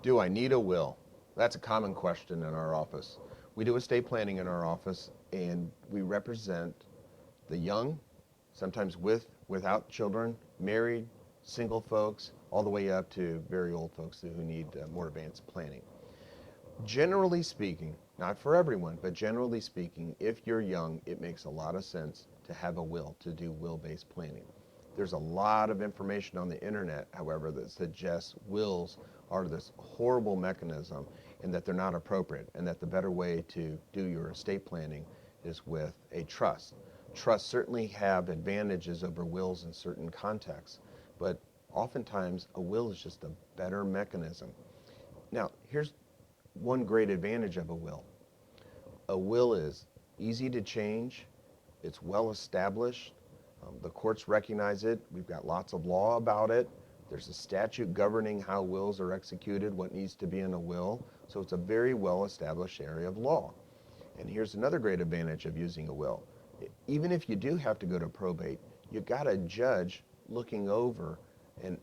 Do I need a will? That's a common question in our office. We do estate planning in our office, and we represent the young, sometimes without children, married, single folks, all the way up to very old folks who need more advanced planning. Generally speaking, not for everyone, but generally speaking, if you're young, it makes a lot of sense to have a will, to do will-based planning. There's a lot of information on the internet, however, that suggests wills are this horrible mechanism and that they're not appropriate, and that the better way to do your estate planning is with a trust. Trusts certainly have advantages over wills in certain contexts, but oftentimes a will is just a better mechanism. Now, here's one great advantage of a will. A will is easy to change, it's well established, the courts recognize it, we've got lots of law about it, there's a statute governing how wills are executed, what needs to be in a will, so it's a very well established area of law. And here's another great advantage of using a will. Even if you do have to go to probate, you've got a judge looking over and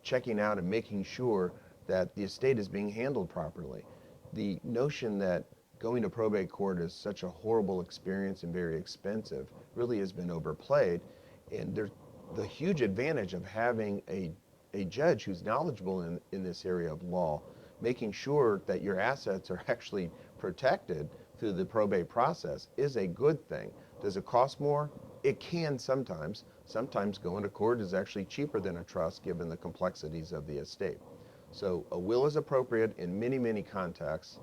checking out and making sure that the estate is being handled properly. The notion that going to probate court is such a horrible experience and very expensive really has been overplayed. And there's the huge advantage of having a judge who's knowledgeable in this area of law, making sure that your assets are actually protected through the probate process is a good thing. Does it cost more? It can sometimes. Sometimes going to court is actually cheaper than a trust given the complexities of the estate. So a will is appropriate in many, many contexts.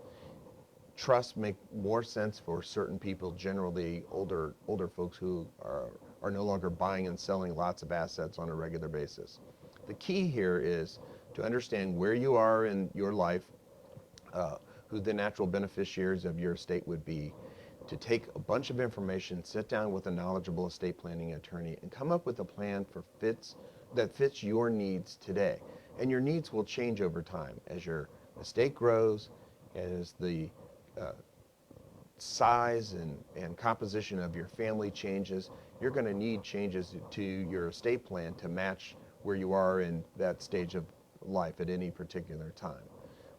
Trusts make more sense for certain people, generally older folks who are no longer buying and selling lots of assets on a regular basis. The key here is to understand where you are in your life, who the natural beneficiaries of your estate would be, to take a bunch of information, sit down with a knowledgeable estate planning attorney, and come up with a plan that fits your needs today. And your needs will change over time as your estate grows, as the size and composition of your family changes. You're going to need changes to your estate plan to match where you are in that stage of life at any particular time.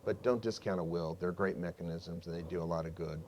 But don't discount a will. They're great mechanisms and they do a lot of good.